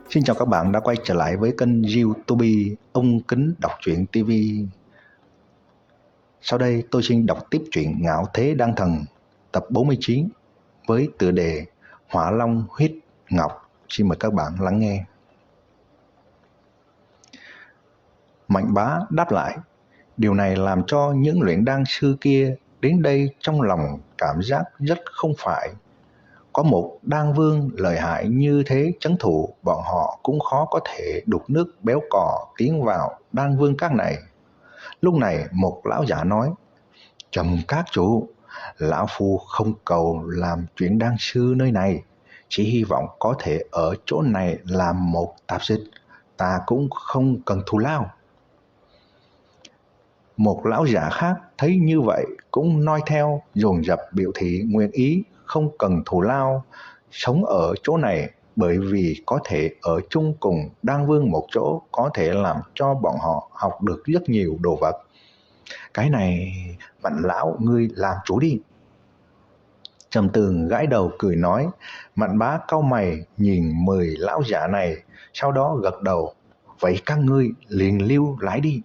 Xin chào các bạn đã quay trở lại với kênh YouTube Ông Kính Đọc Truyện TV. Sau đây tôi xin đọc tiếp truyện Ngạo Thế Đan Thần tập 49 với tựa đề Hỏa Long Huyết Ngọc. Xin mời các bạn lắng nghe. Mạnh Bá đáp lại, điều này làm cho những luyện đan sư kia đến đây trong lòng cảm giác rất không phải. Có một đan vương lợi hại như thế trấn thủ, bọn họ cũng khó có thể đục nước béo cò tiến vào đan vương các này. Lúc này một lão giả nói, trầm các chủ, lão phu không cầu làm chuyện đan sư nơi này, chỉ hy vọng có thể ở chỗ này làm một tạp dịch, ta cũng không cần thù lao. Một lão giả khác thấy như vậy cũng noi theo, dồn dập biểu thị nguyện ý không cần thù lao, sống ở chỗ này bởi vì có thể ở chung cùng đan vương một chỗ, có thể làm cho bọn họ học được rất nhiều đồ vật. Cái này Mạnh lão ngươi làm chủ đi. Trầm Tường gãi đầu cười nói. Mạnh Bá cau mày nhìn 10 lão giả này, sau đó gật đầu, vậy các ngươi liền lưu lái đi.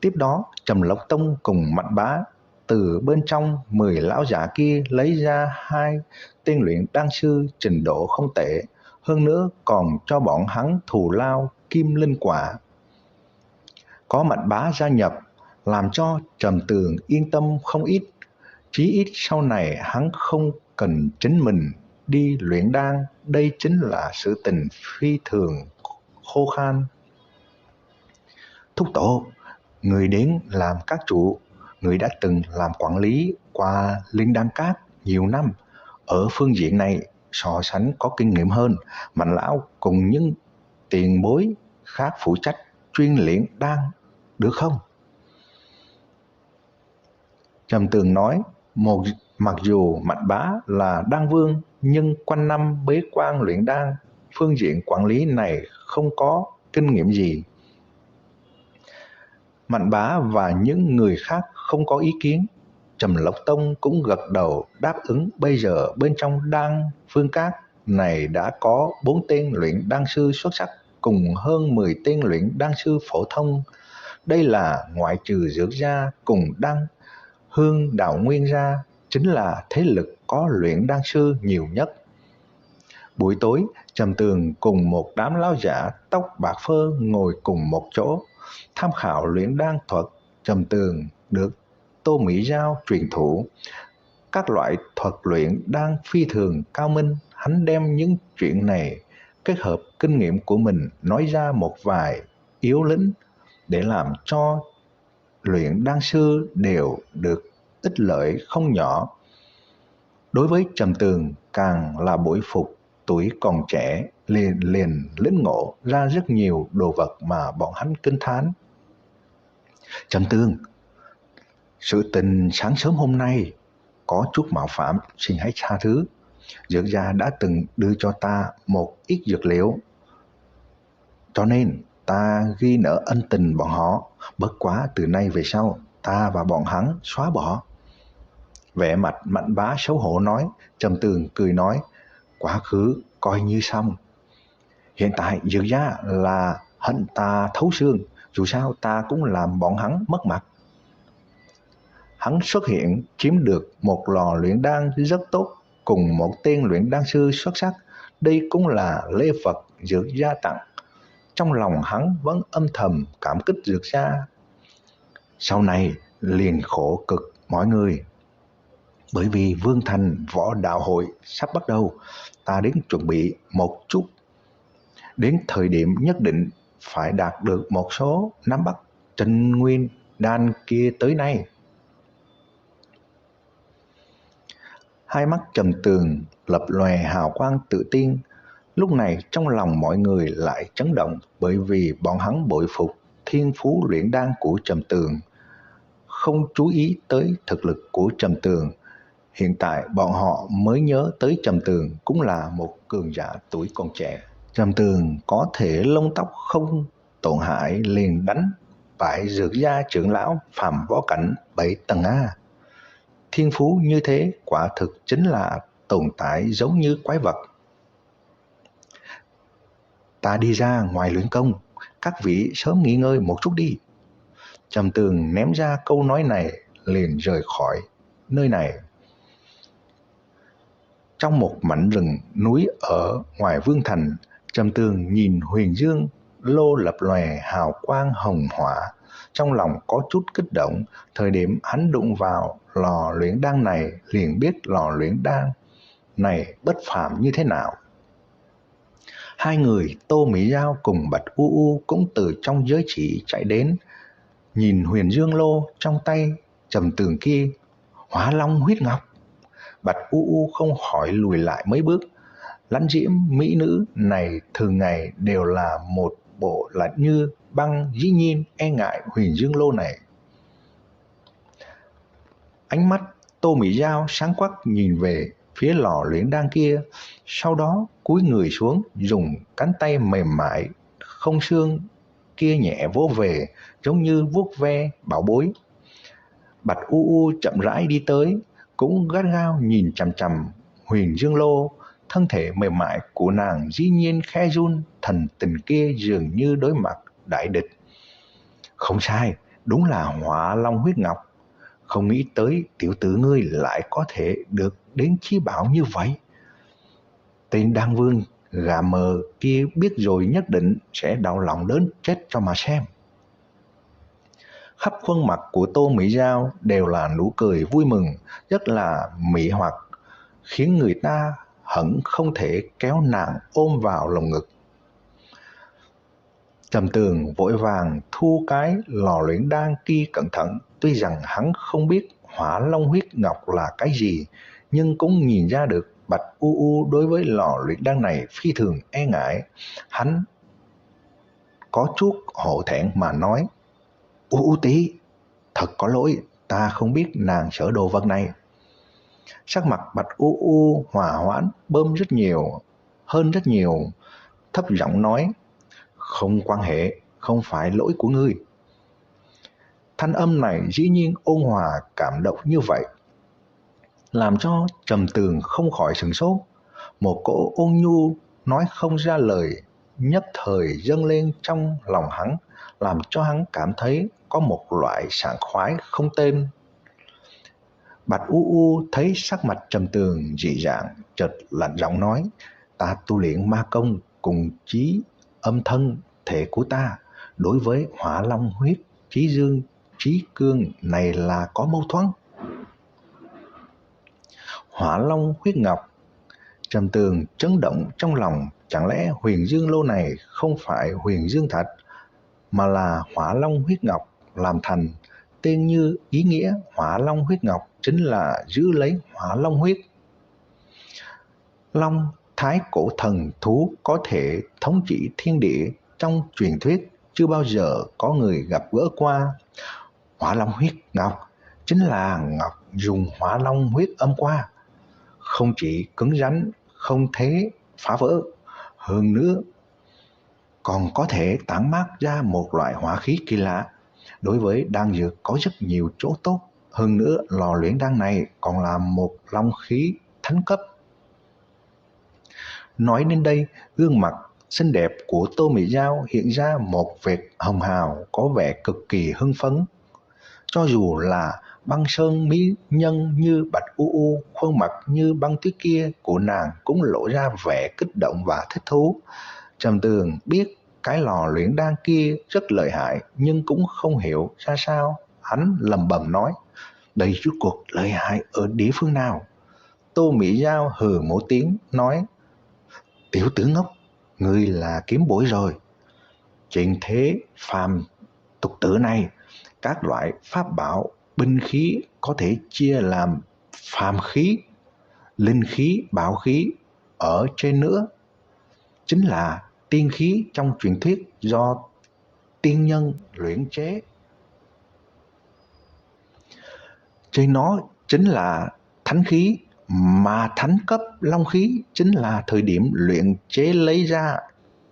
Tiếp đó Trầm Lộc Tông cùng Mạnh Bá từ bên trong 10 lão giả kia lấy ra 2 tên luyện đan sư trình độ không tệ, hơn nữa còn cho bọn hắn thù lao kim linh quả. Có Mạnh Bá gia nhập làm cho Trầm Tường yên tâm không ít, chí ít sau này hắn không cần chính mình đi luyện đan, đây chính là sự tình phi thường khô khan. Thúc tổ, người đến làm các chủ, người đã từng làm quản lý qua Linh Đan Các nhiều năm, ở phương diện này so sánh có kinh nghiệm hơn. Mạnh lão cùng những tiền bối khác phụ trách chuyên luyện đan được không? Trầm Tường nói, mặc dù Mạnh Bá là đan vương nhưng quanh năm bế quan luyện đan, phương diện quản lý này không có kinh nghiệm gì. Mạnh Bá và những người khác không có ý kiến. Trầm Lộc Tông cũng gật đầu đáp ứng. Bây giờ bên trong đan phương các này đã có 4 tên luyện đan sư xuất sắc cùng hơn 10 tên luyện đan sư phổ thông. Đây là ngoại trừ Dược gia cùng Đan Hương Đạo Nguyên ra, chính là thế lực có luyện đan sư nhiều nhất. Buổi tối, Trầm Tường cùng một đám lão giả tóc bạc phơ ngồi cùng một chỗ tham khảo luyện đan thuật. Trầm Tường được Tô Mỹ Giao truyền thụ các loại thuật luyện đan phi thường cao minh. Hắn đem những chuyện này kết hợp kinh nghiệm của mình nói ra một vài yếu lĩnh để làm cho luyện đan sư đều được ích lợi không nhỏ. Đối với Trầm Tường càng là bội phục, tuổi còn trẻ liền lĩnh ngộ ra rất nhiều đồ vật mà bọn hắn kinh thán. Trầm Tường, sự tình sáng sớm hôm nay có chút mạo phạm, xin hãy tha thứ. Dược gia đã từng đưa cho ta một ít dược liệu, cho nên ta ghi nợ ân tình bọn họ. Bất quá từ nay về sau ta và bọn hắn xóa bỏ. Vẻ mặt Mạnh Bá xấu hổ nói. Trầm Tường cười nói, quá khứ coi như xong. Hiện tại Dược gia là hận ta thấu xương, dù sao ta cũng làm bọn hắn mất mặt. Hắn xuất hiện chiếm được một lò luyện đan rất tốt cùng một tên luyện đan sư xuất sắc, đây cũng là lễ vật Dược gia tặng. Trong lòng hắn vẫn âm thầm cảm kích Dược gia. Sau này liền khổ cực mọi người. Bởi vì Vương Thành võ đạo hội sắp bắt đầu, ta đến chuẩn bị một chút. Đến thời điểm nhất định phải đạt được một số nắm bắt Trinh Nguyên đan kia tới nay. Hai mắt Trầm Tường lập lòe hào quang tự tin. Lúc này trong lòng mọi người lại chấn động, bởi vì bọn hắn bội phục thiên phú luyện đan của Trầm Tường, không chú ý tới thực lực của Trầm Tường. Hiện tại bọn họ mới nhớ tới Trầm Tường cũng là một cường giả tuổi còn trẻ. Trầm Tường có thể lông tóc không tổn hại liền đánh phải dược gia trưởng lão Phạm Võ Cảnh 7 tầng A. Thiên phú như thế quả thực chính là tồn tại giống như quái vật. Ta đi ra ngoài luyện công, các vị sớm nghỉ ngơi một chút đi. Trầm Tường ném ra câu nói này liền rời khỏi nơi này. Trong một mảnh rừng núi ở ngoài Vương Thành, Trầm Tường nhìn Huyền Dương lô lập lòe hào quang hồng hỏa, trong lòng có chút kích động. Thời điểm hắn đụng vào lò luyện đan này liền biết lò luyện đan này bất phàm như thế nào. Hai người Tô Mỹ Giao cùng Bạch U U cũng từ trong giới chỉ chạy đến, nhìn Huyền Dương lô trong tay Trầm Tường kia, Hỏa Long huyết ngọc. Bạch U U không khỏi lùi lại mấy bước. Lãnh diễm mỹ nữ này thường ngày đều là một bộ lạnh như băng, dĩ nhiên e ngại Huyền Dương lô này. Ánh mắt Tô Mỹ Giao sáng quắc nhìn về phía lò luyện đan kia, sau đó cúi người xuống, dùng cánh tay mềm mại không xương kia nhẹ vỗ về, giống như vuốt ve bảo bối. Bạch U U chậm rãi đi tới, cũng gắt gao nhìn chằm chằm Huyền Dương lô. Thân thể mềm mại của nàng dĩ nhiên khẽ run, thần tình kia dường như đối mặt đại địch. Không sai, đúng là Hỏa Long huyết ngọc. Không nghĩ tới tiểu tử ngươi lại có thể được đến chí bảo như vậy. Tên đan vương gà mờ kia biết rồi nhất định sẽ đau lòng đến chết cho mà xem. Khắp khuôn mặt của Tô Mỹ Giao đều là nụ cười vui mừng, rất là mị hoặc, khiến người ta hận không thể kéo nàng ôm vào lòng ngực. Trầm Tường vội vàng thu cái lò luyện đan kia cẩn thận. Tuy rằng hắn không biết Hỏa Long huyết ngọc là cái gì, nhưng cũng nhìn ra được Bạch U U đối với lò luyện đan này phi thường e ngại. Hắn có chút hổ thẹn mà nói: U U tí, thật có lỗi, ta không biết nàng sợ đồ vật này. Sắc mặt Bạch U U hòa hoãn bơm hơn rất nhiều, thấp giọng nói: Không quan hệ, không phải lỗi của ngươi. Thanh âm này dĩ nhiên ôn hòa cảm động như vậy, làm cho Trầm Tường không khỏi sửng sốt. Một cỗ ôn nhu nói không ra lời nhất thời dâng lên trong lòng hắn, làm cho hắn cảm thấy có một loại sảng khoái không tên. Bạch U U thấy sắc mặt Trầm Tường dị dạng, chợt lạnh giọng nói: Ta tu luyện ma công cùng chí âm thân thể của ta, đối với Hỏa Long huyết chí dương chí cương này là có mâu thuẫn. Hỏa Long huyết ngọc. Trầm Tường chấn động trong lòng, chẳng lẽ Huyền Dương lô này không phải Huyền Dương thạch mà là Hỏa Long huyết ngọc làm thành? Tên như ý nghĩa, Hỏa Long huyết ngọc chính là giữ lấy Hỏa Long huyết. Long thái cổ thần thú có thể thống trị thiên địa, trong truyền thuyết chưa bao giờ có người gặp gỡ qua. Hỏa Long huyết ngọc chính là ngọc dùng Hỏa Long huyết âm qua, không chỉ cứng rắn không thể phá vỡ, hơn nữa còn có thể tản mát ra một loại hỏa khí kỳ lạ, đối với đan dược có rất nhiều chỗ tốt. Hơn nữa lò luyện đan này còn là một long khí thánh cấp. Nói đến đây, gương mặt xinh đẹp của Tô Mỹ Giao hiện ra một vệt hồng hào, có vẻ cực kỳ hưng phấn. Cho dù là băng sơn mỹ nhân như Bạch U U, khuôn mặt như băng tuyết kia của nàng cũng lộ ra vẻ kích động và thích thú. Trầm Tường biết cái lò luyện đan kia rất lợi hại, nhưng cũng không hiểu ra sao. Hắn lầm bầm nói: Đây rốt cuộc lợi hại ở địa phương nào? Tô Mỹ Giao hừ một tiếng nói: Tiểu tử ngốc, ngươi là kiếm bối rồi. Trên thế phàm tục tử này, các loại pháp bảo, binh khí có thể chia làm phàm khí, linh khí, bảo khí. Ở trên nữa chính là tiên khí trong truyền thuyết do tiên nhân luyện chế. Trên nó chính là thánh khí, mà thánh cấp long khí chính là thời điểm luyện chế lấy ra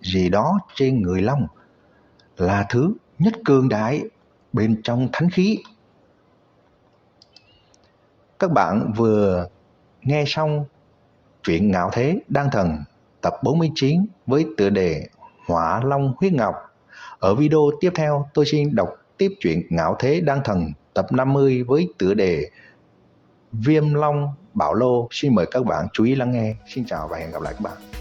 gì đó trên người long, là thứ nhất cường đại bên trong thánh khí. Các bạn vừa nghe xong truyện Ngạo Thế Đan Thần tập 49 với tựa đề Hỏa Long Huyết Ngọc. Ở video tiếp theo, tôi xin đọc tiếp truyện Ngạo Thế Đan Thần tập 50 với tựa đề Viêm Long Bảo Lô. Xin mời các bạn chú ý lắng nghe. Xin chào và hẹn gặp lại các bạn.